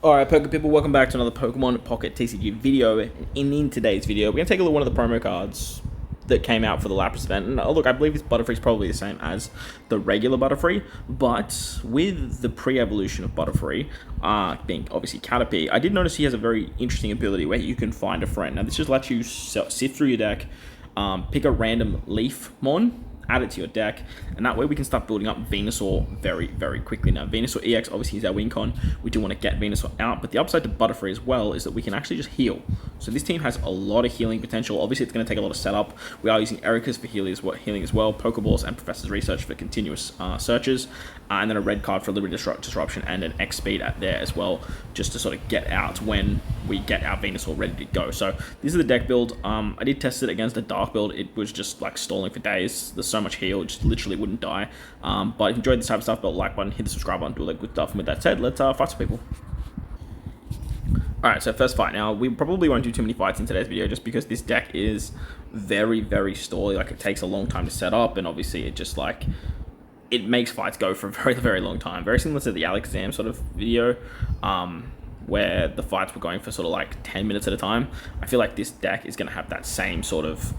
Alright, Poke people, welcome back to another Pokemon Pocket TCG video. In today's video, we're going to take a look at one of the promo cards that came out for the Lapras event. And look, I believe this Butterfree is probably the same as the regular Butterfree, but with the pre-evolution of Butterfree, being obviously Caterpie, I did notice he has a very interesting ability where you can find a friend. Now, this just lets you sift through your deck, pick a random Leaf Mon, add it to your deck, and that way we can start building up Venusaur very, very quickly. Now, Venusaur EX obviously is our win con. We do want to get Venusaur out, but the upside to Butterfree as well is that we can actually just heal. So this team has a lot of healing potential. Obviously, it's going to take a lot of setup. We are using Erika's for healing as well, Pokeballs and Professor's Research for continuous searches, and then a red card for Liberty Disruption and an X Speed at there as well, just to sort of get out when we get our Venusaur ready to go. So this is the deck build. I did test it against a dark build. It was just like stalling for days. There's so much heal, it just literally wouldn't die. But if you enjoyed this type of stuff, hit the like button, hit the subscribe button, do all that good stuff. And with that said, let's fight some people. Alright, so first fight. Now, we probably won't do too many fights in today's video just because this deck is very, very stally. Like, it takes a long time to set up, and obviously it just, like, it makes fights go for a very, very long time. Very similar to the Alakazam sort of video, where the fights were going for sort of like 10 minutes at a time. I feel like this deck is going to have that same sort of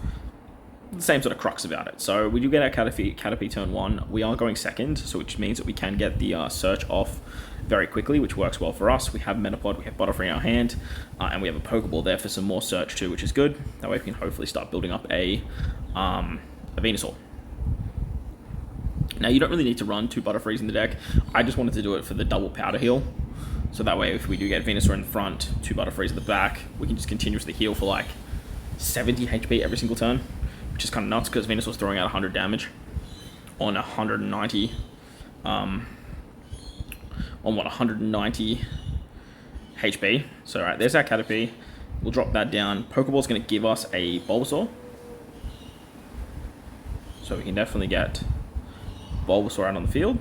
crux about it. So we do get our Caterpie turn 1. We are going second, so which means that we can get the search off very quickly, which works well for us. We have Metapod, we have Butterfree in our hand, and we have a Pokeball there for some more search too, which is good. That way we can hopefully start building up a Venusaur. Now, you don't really need to run 2 Butterfrees in the deck. I just wanted to do it for the double powder heal. So that way, if we do get Venusaur in the front, 2 Butterfrees at the back, we can just continuously heal for like 70 HP every single turn, which is kind of nuts because Venusaur's throwing out 100 damage on 190, on what, 190 HP. So, alright, there's our Caterpie. We'll drop that down. Pokeball's going to give us a Bulbasaur. So we can definitely get Bulbasaur out on the field.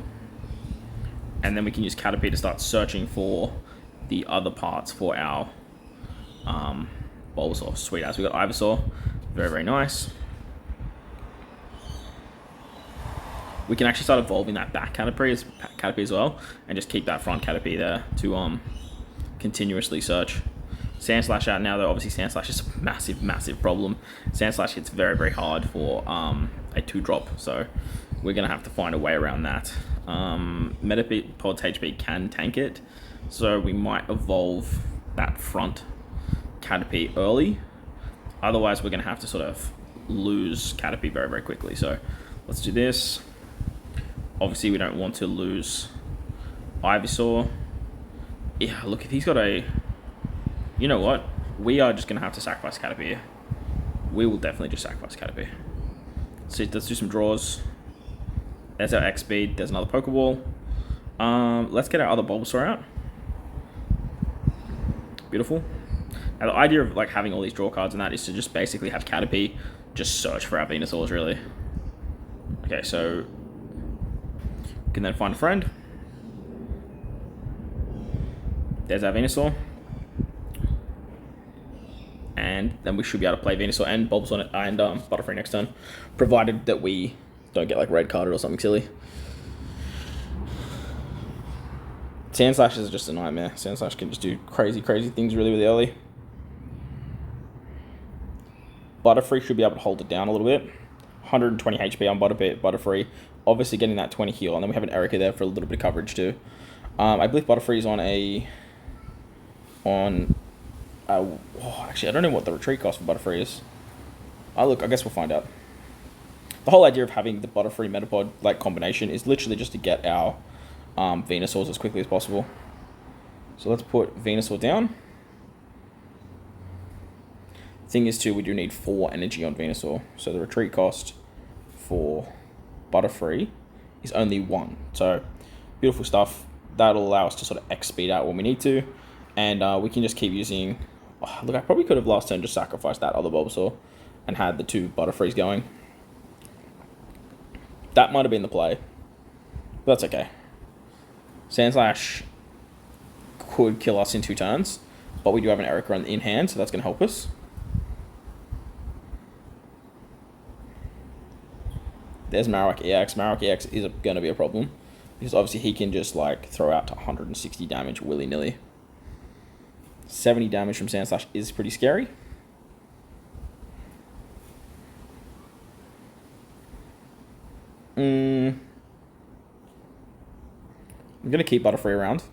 And then we can use Caterpie to start searching for the other parts for our Bulbasaur. Sweet as. We got Ivysaur. Very, very nice. We can actually start evolving that back Caterpie as well, and just keep that front Caterpie there to continuously search. Sandslash out now, though. Obviously, Sandslash is a massive, massive problem. Sandslash hits very, very hard for a 2-drop, so we're going to have to find a way around that. Metapod's HP can tank it, so we might evolve that front Caterpie early. Otherwise, we're going to have to sort of lose Caterpie very, very quickly. So let's do this. Obviously, we don't want to lose Ivysaur. Yeah, look, if he's got a... You know what? We are just going to have to sacrifice Caterpie here. We will definitely just sacrifice Caterpie. So let's do some draws. There's our X Speed. There's another Pokeball. Let's get our other Bulbasaur out. Beautiful. Now, the idea of like having all these draw cards and that is to just basically have Caterpie just search for our Venusaurs, really. Okay, so we can then find a friend. There's our Venusaur. And then we should be able to play Venusaur and Bulbasaur and Butterfree next turn, provided that we don't get like red carded or something silly. Sandslash is just a nightmare. Sandslash can just do crazy, crazy things really, really early. Butterfree should be able to hold it down a little bit. 120 HP on Butterfree. Obviously getting that 20 heal. And then we have an Erika there for a little bit of coverage too. I believe Butterfree is actually, I don't know what the retreat cost for Butterfree is. Look, I guess we'll find out. The whole idea of having the Butterfree Metapod like combination is literally just to get our Venusaurs as quickly as possible. So let's put Venusaur down. Thing is too, we do need 4 energy on Venusaur. So the retreat cost for Butterfree is only 1. So beautiful stuff. That'll allow us to sort of X speed out when we need to. And we can just keep using... Oh, look, I probably could have last turn just sacrificed that other Bulbasaur and had the 2 Butterfrees going. That might have been the play. But that's okay. Sandslash could kill us in 2 turns, but we do have an Erika in hand, so that's going to help us. There's Marowak EX. Marowak EX is going to be a problem, because obviously he can just like throw out to 160 damage willy-nilly. 70 damage from Sand Slash is pretty scary. I'm going to keep Butterfree around.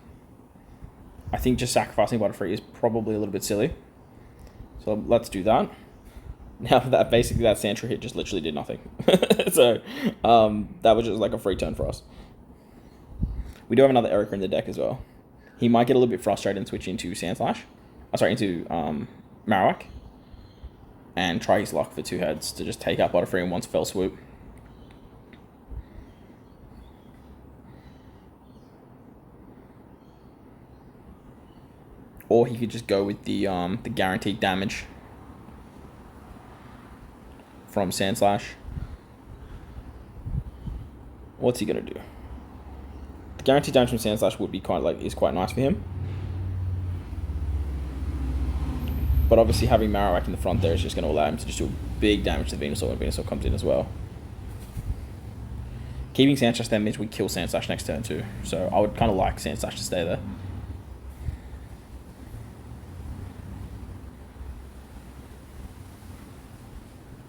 I think just sacrificing Butterfree is probably a little bit silly. So let's do that. Now that basically that Sandshrew hit just literally did nothing. So that was just like a free turn for us. We do have another Erica in the deck as well. He might get a little bit frustrated and switch into Sandslash. Into Marowak. And try his luck for 2 heads to just take out Butterfree in one fell swoop. Or he could just go with the guaranteed damage from Sandslash. What's he gonna do? The guaranteed damage from Sandslash would be is quite nice for him. But obviously having Marowak in the front there is just going to allow him to just do big damage to Venusaur when Venusaur comes in as well. Keeping Sandslash then means we kill Sandslash next turn too. So I would kind of like Sandslash to stay there.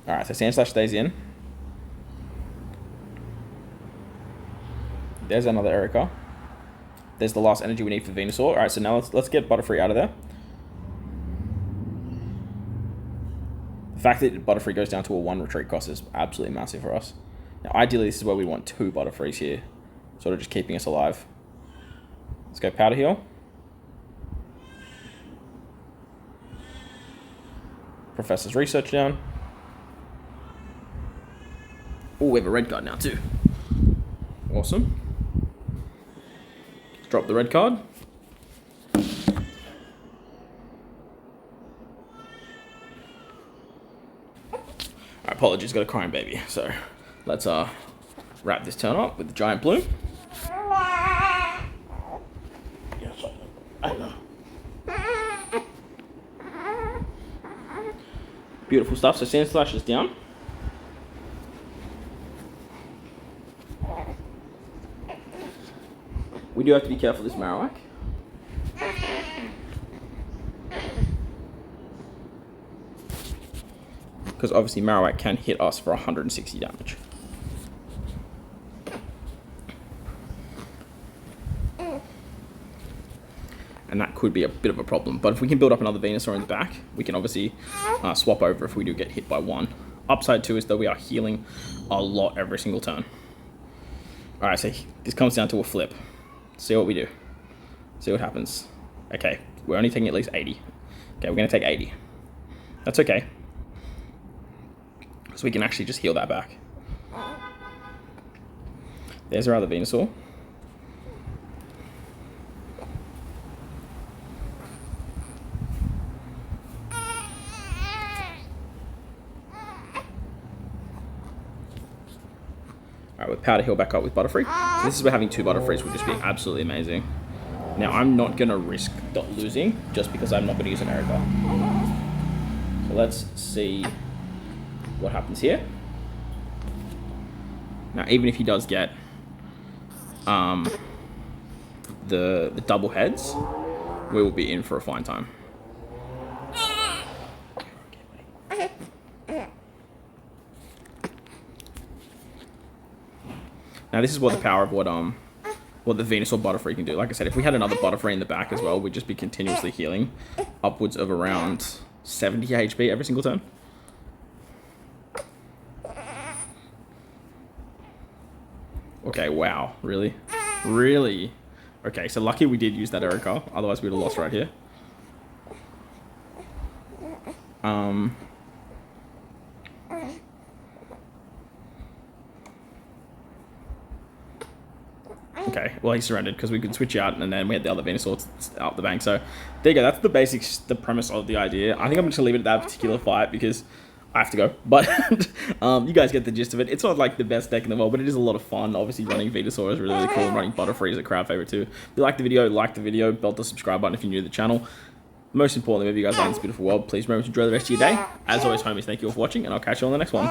Alright, so Sandslash stays in. There's another Erica. There's the last energy we need for Venusaur. Alright, so now let's get Butterfree out of there. The fact that Butterfree goes down to a 1 retreat cost is absolutely massive for us. Now, ideally, this is where we want 2 Butterfrees here. Sort of just keeping us alive. Let's go Powder Heal. Professor's Research down. Oh, we have a red card now too. Awesome. Let's drop the red card. Apologies, got a crying baby. So let's wrap this turn up with the giant bloom. Yes, I know. Beautiful stuff. So Sandslash is down. We do have to be careful with this Marowak. Because obviously Marowak can hit us for 160 damage. And that could be a bit of a problem. But if we can build up another Venusaur in the back, we can obviously swap over if we do get hit by 1. Upside 2 is that we are healing a lot every single turn. Alright, so this comes down to a flip. See what we do. See what happens. Okay, we're only taking at least 80. Okay, we're going to take 80. That's okay. So we can actually just heal that back. There's our other Venusaur. Alright, with Powder Heal back up with Butterfree. So this is where having 2 Butterfrees would just be absolutely amazing. Now, I'm not going to risk losing just because I'm not going to use an Erica. So let's see what happens here. Now, even if he does get the double heads, we will be in for a fine time. Now, this is what the power of what the Venusaur Butterfree can do. Like I said, if we had another Butterfree in the back as well, we'd just be continuously healing upwards of around 70 HP every single turn. Okay, wow. Really? Really? Okay, so lucky we did use that Erica. Otherwise, we would have lost right here. Okay, well, he surrendered because we could switch out and then we had the other Venusaur out the bank. So there you go. That's the basics, the premise of the idea. I think I'm just going to leave it at that particular fight because I have to go. But you guys get the gist of it. It's not like the best deck in the world, but it is a lot of fun. Obviously, running Venusaur is really, really cool. And running Butterfree is a crowd favorite too. If you like the video, belt the subscribe button if you're new to the channel. Most importantly, if you guys like this beautiful world, please remember to enjoy the rest of your day. As always, homies, thank you all for watching, and I'll catch you on the next one.